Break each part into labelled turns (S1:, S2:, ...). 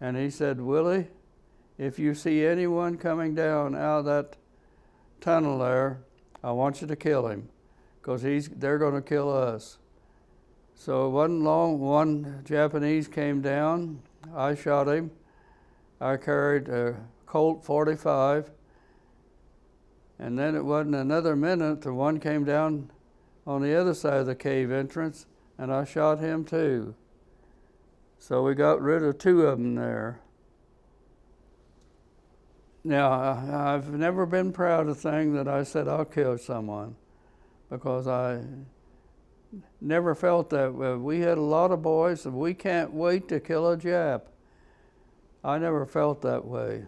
S1: And he said, Willie, if you see anyone coming down out of that tunnel there, I want you to kill him, because they're going to kill us. So it wasn't long, one Japanese came down, I shot him. I carried a Colt 45, and then it wasn't another minute, the one came down on the other side of the cave entrance, and I shot him too. So we got rid of two of them there. Now, I've never been proud of the thing that I said I'll kill someone, because I never felt that way. We had a lot of boys, and we can't wait to kill a Jap. I never felt that way,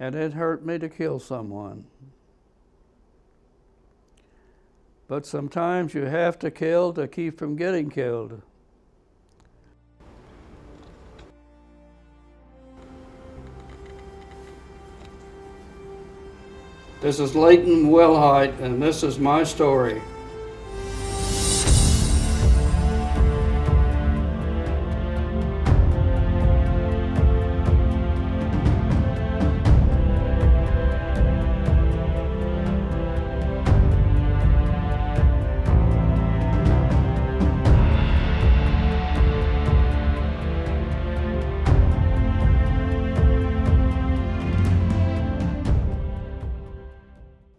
S1: and it hurt me to kill someone. But sometimes you have to kill to keep from getting killed. This is Leighton Willhite, and this is my story.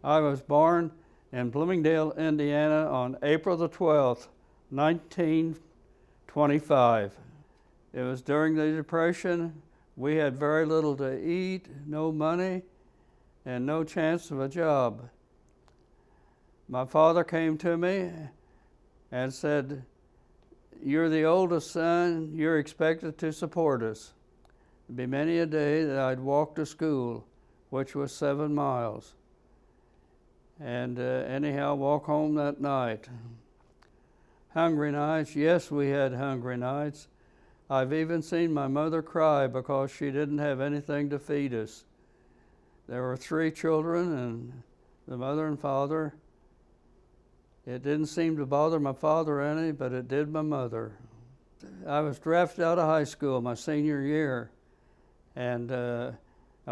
S1: I was born in Bloomingdale, Indiana on April the 12th, 1925. It was during the Depression. We had very little to eat, no money, and no chance of a job. My father came to me and said, "You're the oldest son, you're expected to support us." It'd be many a day that I'd walk to school, which was 7 miles. And anyhow, walk home that night. Hungry nights, yes, we had hungry nights. I've even seen my mother cry because she didn't have anything to feed us. There were 3 children, and the mother and father. It didn't seem to bother my father any, but it did my mother. I was drafted out of high school my senior year, and I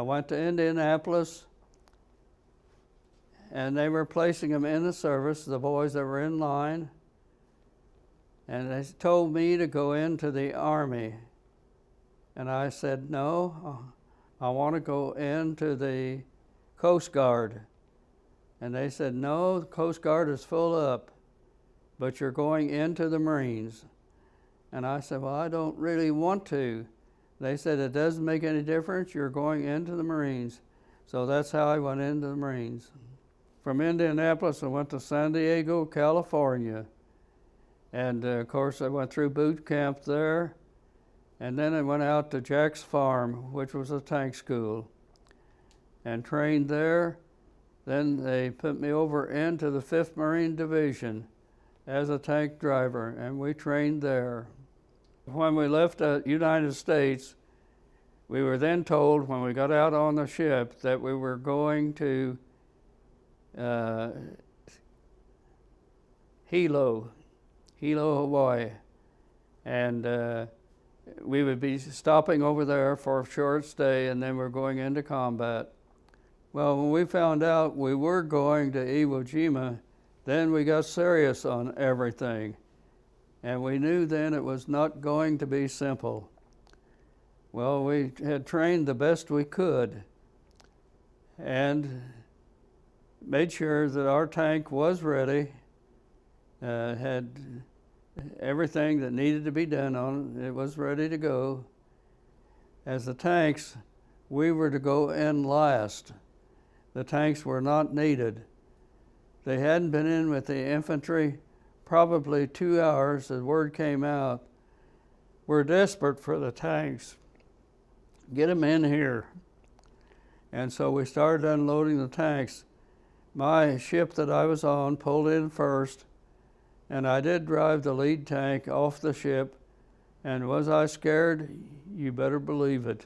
S1: went to Indianapolis, and they were placing them in the service, the boys that were in line, and they told me to go into the Army. And I said, no, I want to go into the Coast Guard. And they said, no, the Coast Guard is full up, but you're going into the Marines. And I said, well, I don't really want to. They said, it doesn't make any difference, you're going into the Marines. So that's how I went into the Marines. From Indianapolis, I went to San Diego, California. And of course, I went through boot camp there. And then I went out to Jack's Farm, which was a tank school, and trained there. Then they put me over into the 5th Marine Division as a tank driver, and we trained there. When we left the United States, we were then told when we got out on the ship that we were going to Hilo, Hawaii, and we would be stopping over there for a short stay, and then we're going into combat. Well, when we found out we were going to Iwo Jima, then we got serious on everything, and we knew then it was not going to be simple. Well, we had trained the best we could, and made sure that our tank was ready, had everything that needed to be done on it. It was ready to go. As the tanks, we were to go in last. The tanks were not needed. They hadn't been in with the infantry probably 2 hours. The word came out, we're desperate for the tanks. Get them in here. And so we started unloading the tanks. My ship that I was on pulled in first, and I did drive the lead tank off the ship, and was I scared? You better believe it.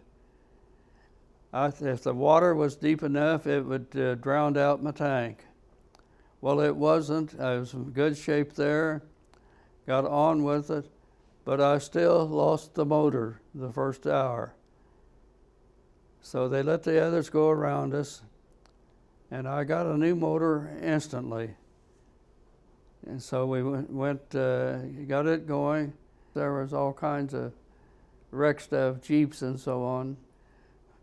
S1: If the water was deep enough, it would drown out my tank. Well, it wasn't. I was in good shape there, got on with it, but I still lost the motor the first hour. So they let the others go around us, and I got a new motor instantly. And so we got it going. There was all kinds of wreck stuff, Jeeps and so on.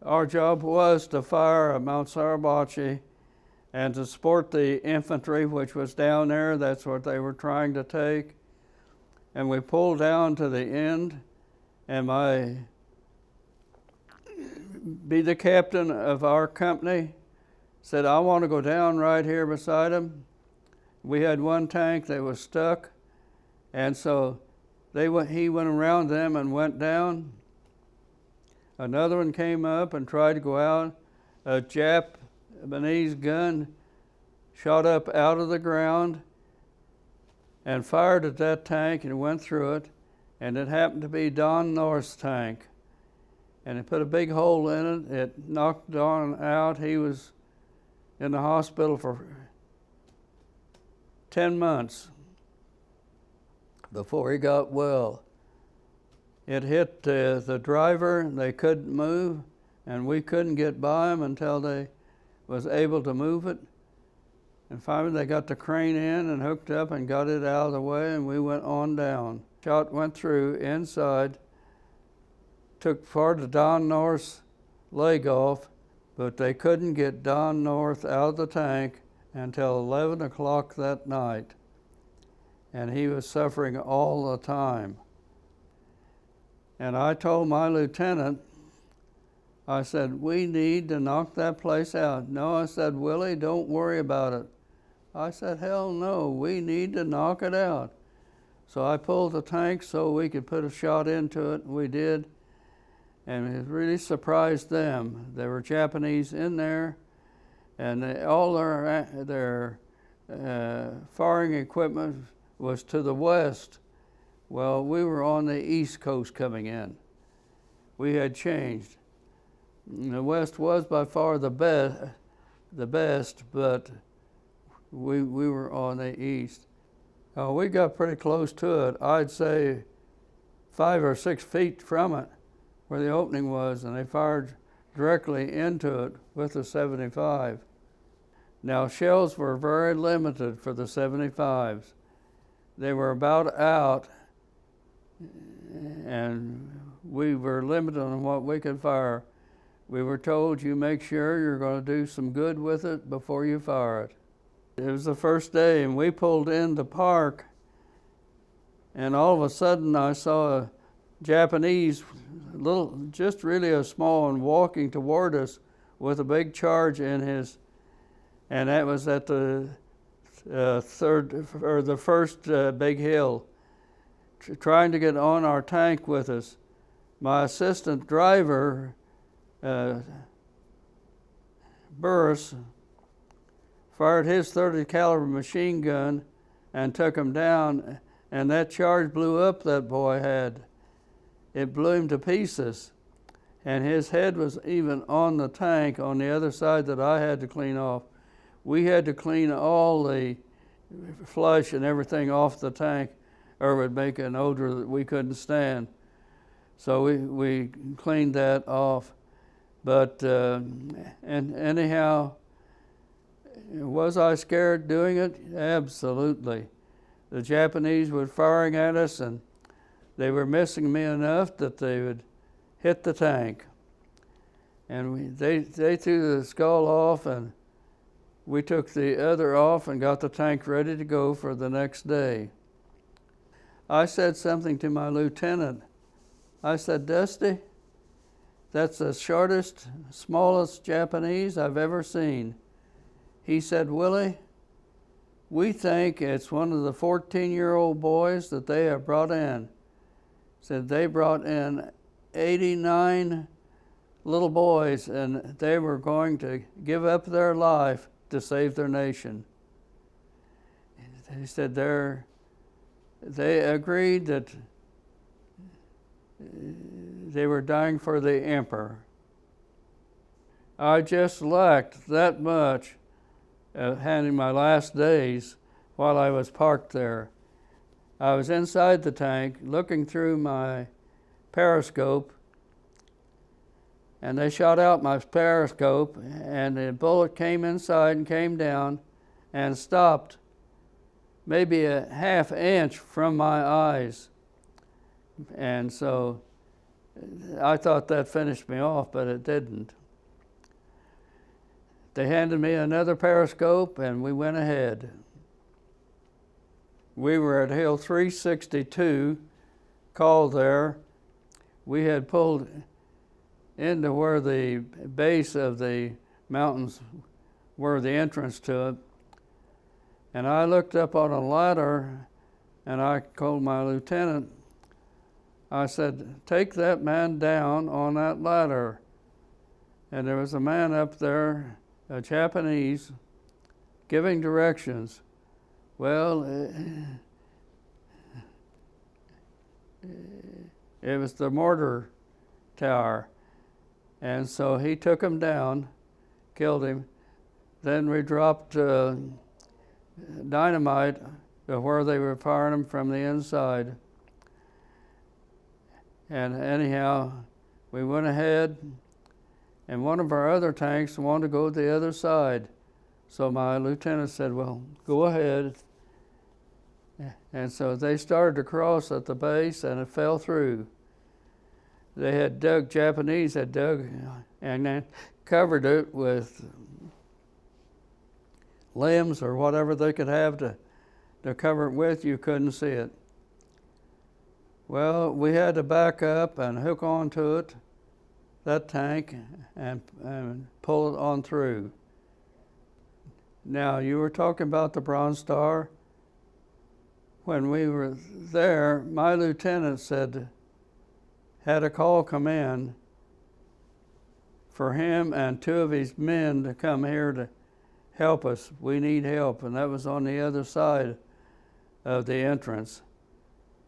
S1: Our job was to fire at Mount Sarabachi and to support the infantry, which was down there. That's what they were trying to take. And we pulled down to the end, and the captain of our company said, I want to go down right here beside him. We had one tank that was stuck, and so he went around them and went down. Another one came up and tried to go out. A Japanese gun shot up out of the ground and fired at that tank and went through it, and it happened to be Don North's tank. And it put a big hole in it. It knocked Don out. He was in the hospital for 10 months before he got well. It hit the driver. They couldn't move, and we couldn't get by him until they was able to move it. And finally they got the crane in and hooked up and got it out of the way, and we went on down. Shot went through inside, took part of Don North's leg off, but they couldn't get Don North out of the tank until 11 o'clock that night. And he was suffering all the time. And I told my lieutenant, I said, we need to knock that place out. No, I said, Willie, don't worry about it. I said, hell no, we need to knock it out. So I pulled the tank so we could put a shot into it, and we did. And it really surprised them. There were Japanese in there, and all their firing equipment was to the west. Well, we were on the east coast coming in. We had changed. The west was by far the best, but we were on the east. We got pretty close to it. I'd say 5 or 6 feet from it, where the opening was, and they fired directly into it with the 75. Now, shells were very limited for the 75s. They were about out, and we were limited on what we could fire. We were told, you make sure you're going to do some good with it before you fire it. It was the first day, and we pulled in the park, and all of a sudden I saw a Japanese, just really a small one, walking toward us with a big charge in his, and that was at the first big hill, trying to get on our tank with us. My assistant driver, Burris, fired his .30 caliber machine gun and took him down, and that charge blew up that boy had. It blew him to pieces, and his head was even on the tank on the other side that I had to clean off. We had to clean all the flush and everything off the tank, or it would make an odor that we couldn't stand. So we cleaned that off. But and anyhow, was I scared doing it? Absolutely. The Japanese were firing at us, and they were missing me enough that they would hit the tank. And they threw the skull off, and we took the other off and got the tank ready to go for the next day. I said something to my lieutenant. I said, Dusty, that's the shortest, smallest Japanese I've ever seen. He said, Willie, we think it's one of the 14-year-old boys that they have brought in. Said they brought in 89 little boys, and they were going to give up their life to save their nation. He said they agreed that they were dying for the emperor. I just lacked that much handing my last days while I was parked there. I was inside the tank looking through my periscope, and they shot out my periscope, and the bullet came inside and came down and stopped maybe a ½ inch from my eyes. And so I thought that finished me off, but it didn't. They handed me another periscope, and we went ahead. We were at Hill 362, called there. We had pulled into where the base of the mountains were, the entrance to it. And I looked up on a ladder, and I called my lieutenant. I said, "Take that man down on that ladder." And there was a man up there, a Japanese, giving directions. Well, it was the mortar tower. And so he took him down, killed him. Then we dropped dynamite to where they were firing him from the inside. And anyhow, we went ahead, and one of our other tanks wanted to go to the other side. So my lieutenant said, "Well, go ahead." And so they started to cross at the base, and it fell through. They had dug, Japanese had dug, and then covered it with limbs or whatever they could have to cover it with. You couldn't see it. Well, we had to back up and hook onto it, that tank, and pull it on through. Now, you were talking about the Bronze Star. When we were there, my lieutenant had a call come in for him and 2 of his men to come here to help us. We need help, and that was on the other side of the entrance.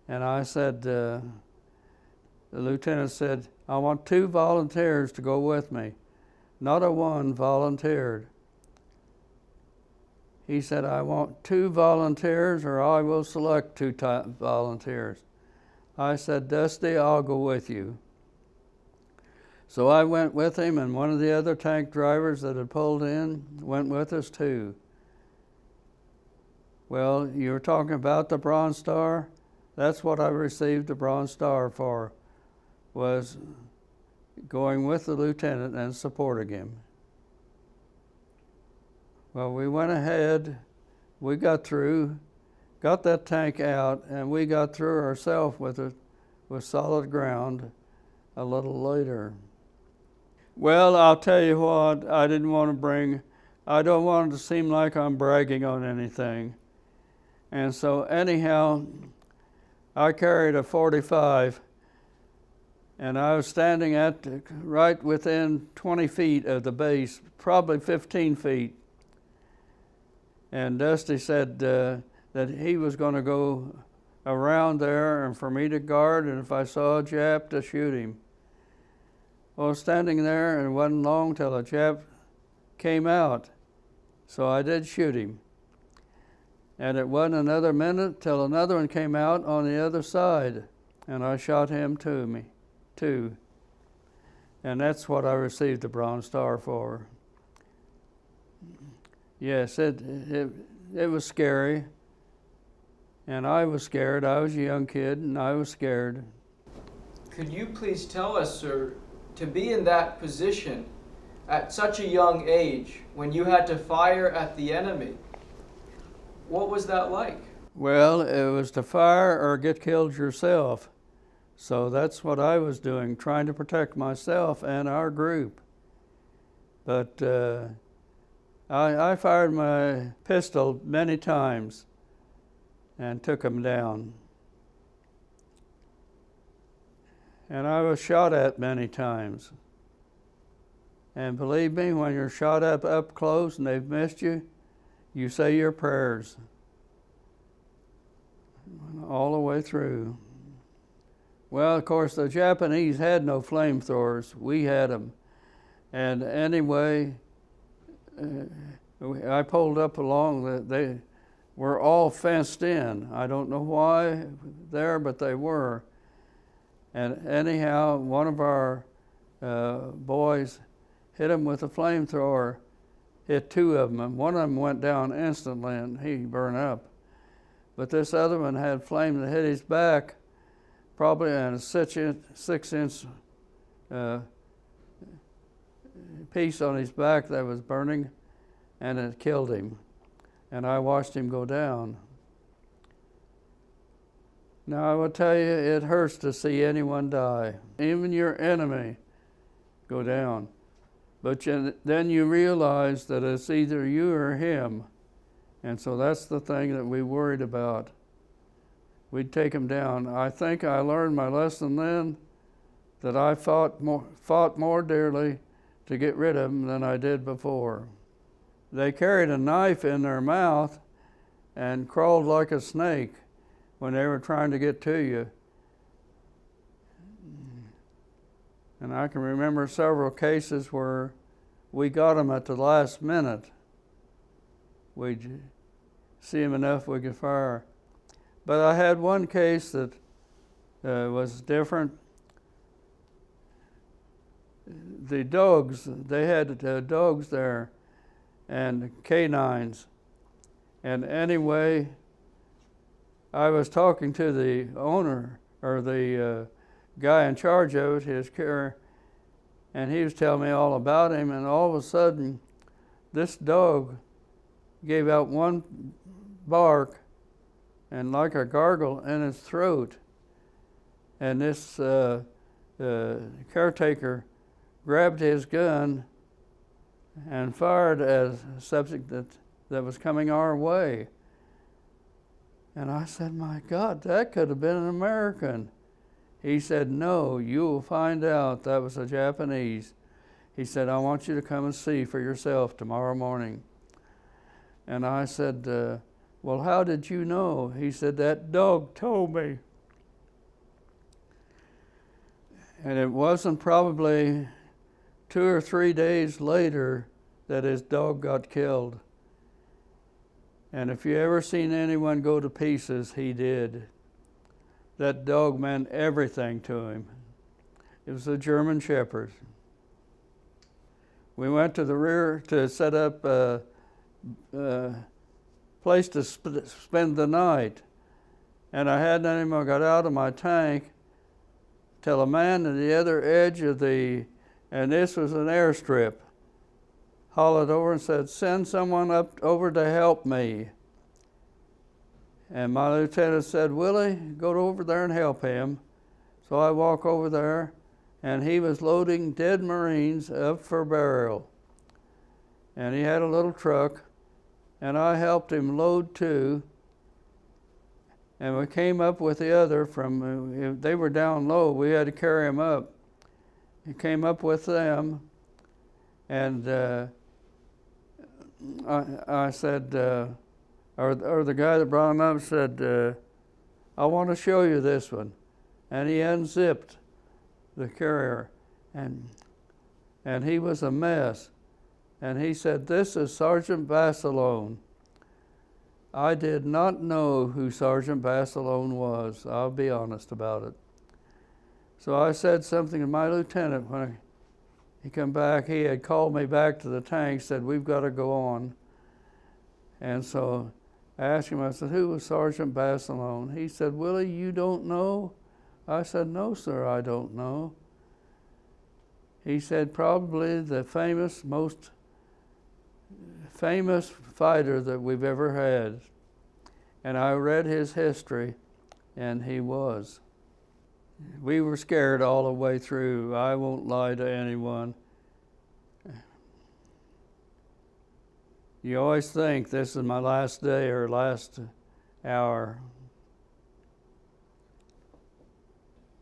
S1: And I said, the lieutenant said, "I want 2 volunteers to go with me." Not a one volunteered. He said, "I want 2 volunteers, or I will select 2 volunteers." I said, "Dusty, I'll go with you." So I went with him, and one of the other tank drivers that had pulled in went with us too. Well, you were talking about the Bronze Star. That's what I received the Bronze Star for, was going with the lieutenant and supporting him. Well, we went ahead, we got through, got that tank out, and we got through ourselves with solid ground a little later. Well, I'll tell you what, I don't want it to seem like I'm bragging on anything. And so anyhow, I carried a .45, and I was standing right within 20 feet of the base, probably 15 feet. And Dusty said that he was going to go around there and for me to guard, and if I saw a Jap, to shoot him. Well, I was standing there, and it wasn't long till a Jap came out, so I did shoot him. And it wasn't another minute till another one came out on the other side, and I shot him too. And that's what I received the Bronze Star for. Yes, it was scary, and I was scared. I was a young kid, and I was scared.
S2: Could you please tell us, sir, to be in that position at such a young age, when you had to fire at the enemy, what was that like?
S1: Well, it was to fire or get killed yourself. So that's what I was doing, trying to protect myself and our group. But I fired my pistol many times and took them down. And I was shot at many times. And believe me, when you're shot up close and they've missed you, you say your prayers all the way through. Well, of course, the Japanese had no flamethrowers. We had them. And anyway, I pulled up along, they were all fenced in. I don't know why there, but they were. And anyhow, one of our boys hit him with a flamethrower, hit two of them, and one of them went down instantly and he burned up. But this other one had flame that hit his back, probably in a 6-inch piece on his back that was burning, and it killed him. And I watched him go down. Now I will tell you, it hurts to see anyone die, even your enemy go down. But then you realize that it's either you or him. And so that's the thing that we worried about. We'd take him down. I think I learned my lesson then, that I fought more dearly to get rid of them than I did before. They carried a knife in their mouth and crawled like a snake when they were trying to get to you. And I can remember several cases where we got them at the last minute. We'd see them enough we could fire. But I had one case that was different. The dogs, they had dogs there and canines. And anyway, I was talking to the owner, or the guy in charge of it, his care, and he was telling me all about him, and all of a sudden, this dog gave out one bark and like a gargle in his throat. And this caretaker grabbed his gun and fired at a subject that was coming our way. And I said, my God, that could have been an American. He said, no, you will find out that was a Japanese. He said, I want you to come and see for yourself tomorrow morning. And I said, well, how did you know? He said, that dog told me. And it wasn't probably 2 or 3 days later that his dog got killed. And if you ever seen anyone go to pieces, he did. That dog meant everything to him. It was a German Shepherd. We went to the rear to set up a place to spend the night. And I hadn't even got out of my tank till a man at the other edge of and this was an airstrip, hollered over and said, send someone up over to help me. And my lieutenant said, Willie, go over there and help him. So I walk over there, and he was loading dead Marines up for burial. And he had a little truck, and I helped him load 2. And we came up with the other from, they were down low, we had to carry them up. He came up with them, and I said, or the guy that brought him up said, I want to show you this one. And he unzipped the carrier, and he was a mess. And he said, this is Sergeant Basilone. I did not know who Sergeant Basilone was. I'll be honest about it. So I said something to my lieutenant when he come back. He had called me back to the tank, said, we've got to go on. And so I asked him, I said, who was Sergeant Basilone? He said, Willie, you don't know? I said, no, sir, I don't know. He said, probably the most famous fighter that we've ever had. And I read his history, and he was. We were scared all the way through. I won't lie to anyone. You always think this is my last day or last hour.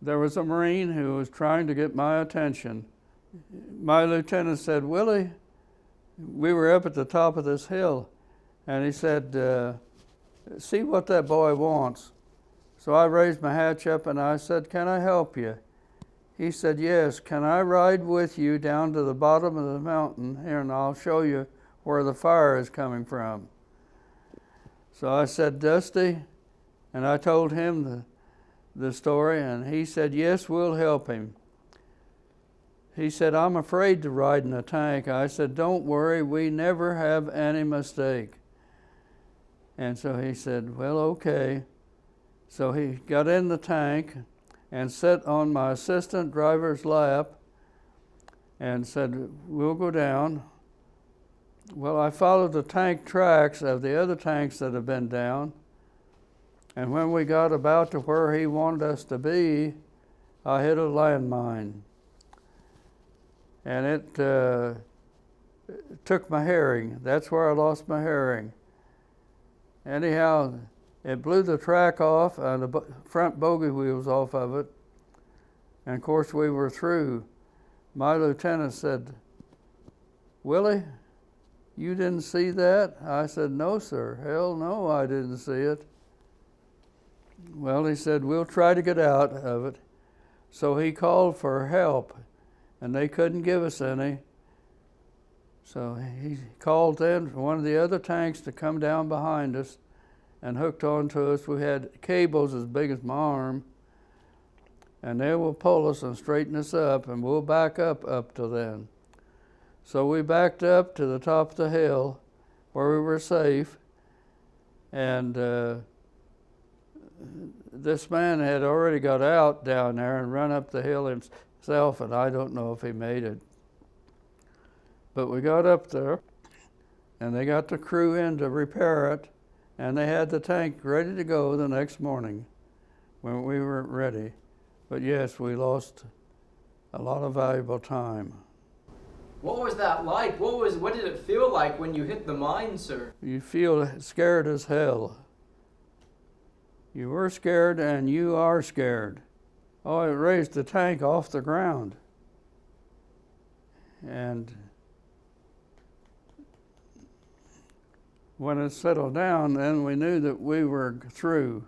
S1: There was a Marine who was trying to get my attention. My lieutenant said, Willie, we were up at the top of this hill, and he said, see what that boy wants. So I raised my hatch up and I said, can I help you? He said, yes, can I ride with you down to the bottom of the mountain here, and I'll show you where the fire is coming from. So I said, Dusty, and I told him the story, and he said, yes, we'll help him. he said, I'm afraid to ride in a tank. I said, don't worry, we never have any mistake. And so he said, well, okay. So he got in the tank and sat on my assistant driver's lap and said, we'll go down. Well, I followed the tank tracks of the other tanks that had been down. And when we got about to where he wanted us to be, I hit a landmine. And it took my hearing. That's where I lost my hearing. Anyhow, it blew the track off and the front bogie wheels off of it. And of course we were through. My lieutenant said, Willie, you didn't see that? I said, no, sir. Hell no, I didn't see it. Well, he said, we'll try to get out of it. So he called for help, and they couldn't give us any. So he called then for one of the other tanks to come down behind us and hooked onto us. We had cables as big as my arm, and they will pull us and straighten us up, and we'll back up to then. So we backed up to the top of the hill where we were safe, and this man had already got out down there and run up the hill himself, and I don't know if he made it. But we got up there, and they got the crew in to repair it, and they had the tank ready to go the next morning when we were ready. But yes, we lost a lot of valuable time.
S2: What was that like? What did it feel like when you hit the mine, sir?
S1: You feel scared as hell. You were scared and you are scared. Oh, it raised the tank off the ground. And when it settled down, then we knew that we were through.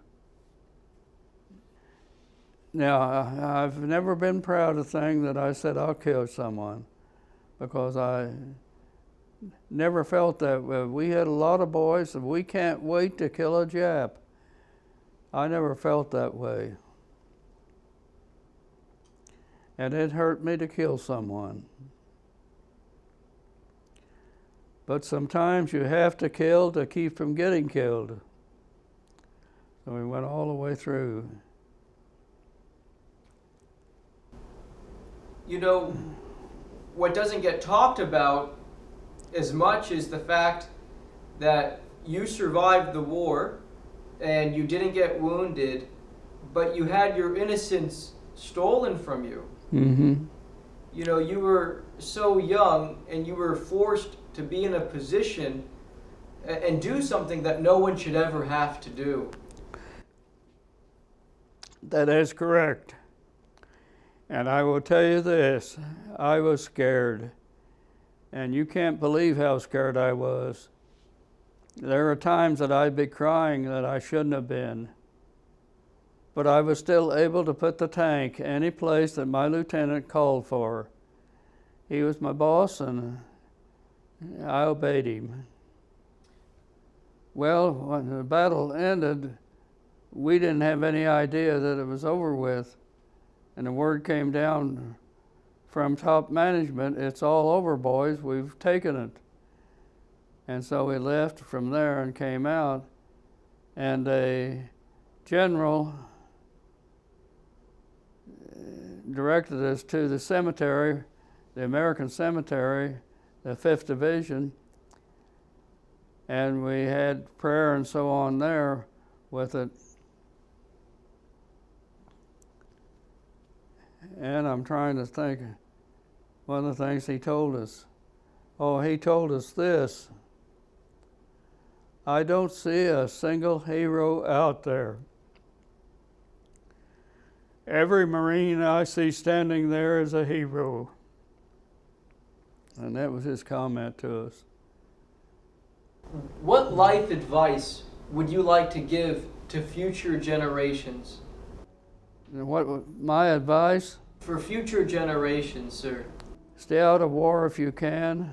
S1: Now, I've never been proud of the thing that I said I'll kill someone, because I never felt that way. We had a lot of boys that we can't wait to kill a Jap. I never felt that way. And it hurt me to kill someone. But sometimes you have to kill to keep from getting killed. So we went all the way through.
S2: You know, what doesn't get talked about as much is the fact that you survived the war and you didn't get wounded, but you had your innocence stolen from you.
S1: Mm-hmm.
S2: You know, you were so young and you were forced to be in a position and do something that no one should ever have to do.
S1: That is correct. And I will tell you this, I was scared. And you can't believe how scared I was. There are times that I'd be crying that I shouldn't have been. But I was still able to put the tank any place that my lieutenant called for. He was my boss and I obeyed him. Well, when the battle ended, we didn't have any idea that it was over with. And the word came down from top management, it's all over, boys, we've taken it. And so we left from there and came out, and a general directed us to the cemetery, the American cemetery, the 5th Division, and we had prayer and so on there with it. And I'm trying to think, one of the things he told us. Oh, he told us this. I don't see a single hero out there. Every Marine I see standing there is a hero. And that was his comment to us.
S2: What life advice would you like to give to future generations?
S1: And what my advice?
S2: For future generations, sir.
S1: Stay out of war if you can,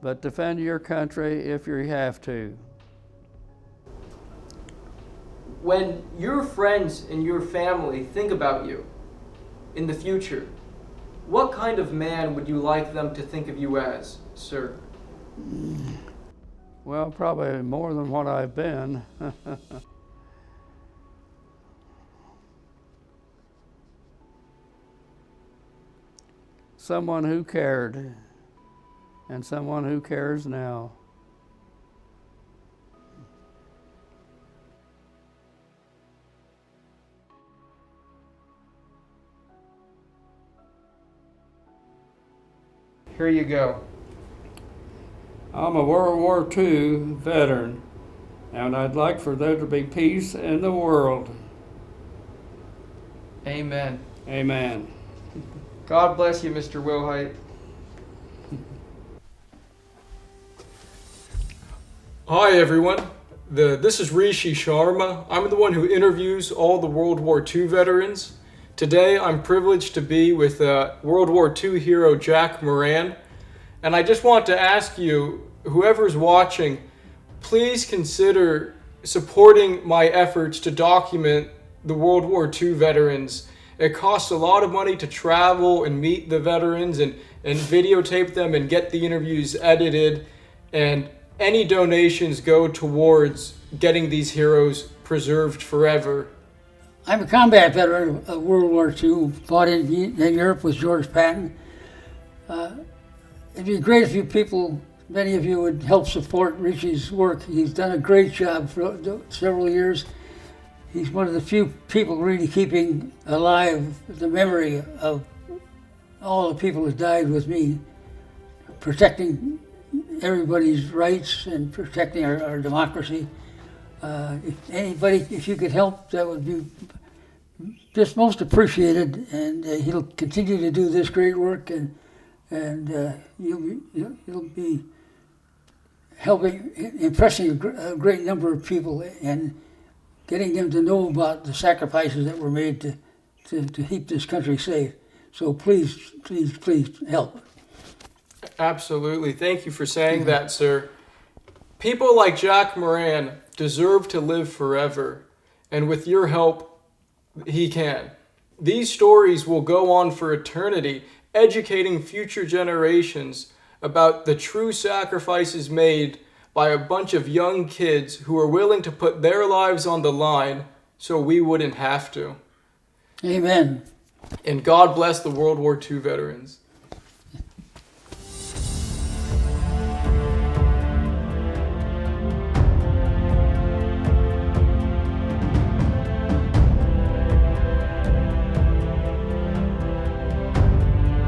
S1: but defend your country if you have to.
S2: When your friends and your family think about you in the future, what kind of man would you like them to think of you as, sir?
S1: Well, probably more than what I've been. Someone who cared, and someone who cares now.
S2: Here you go.
S1: I'm a World War II veteran, and I'd like for there to be peace in the world.
S2: Amen.
S1: Amen.
S2: God bless you, Mr. Willhite. Hi, everyone. This is Rishi Sharma. I'm the one who interviews all the World War II veterans. Today, I'm privileged to be with World War II hero Jack Moran. And I just want to ask you, whoever's watching, please consider supporting my efforts to document the World War II veterans. It costs a lot of money to travel and meet the veterans and videotape them and get the interviews edited. And any donations go towards getting these heroes preserved forever.
S3: I'm a combat veteran of World War II, fought in Europe with George Patton. It'd be great if you people, many of you, would help support Rishi's work. He's done a great job for several years. He's one of the few people really keeping alive the memory of all the people who died with me, protecting everybody's rights and protecting our democracy. If you could help, that would be just most appreciated. And he'll continue to do this great work, and you'll be helping, impressing a great number of people and getting them to know about the sacrifices that were made to keep this country safe. So please help.
S2: Absolutely. Thank you for saying that, sir. People like Jack Moran deserve to live forever, and with your help, he can. These stories will go on for eternity, educating future generations about the true sacrifices made by a bunch of young kids who are willing to put their lives on the line so we wouldn't have to.
S3: Amen.
S2: And God bless the World War II veterans.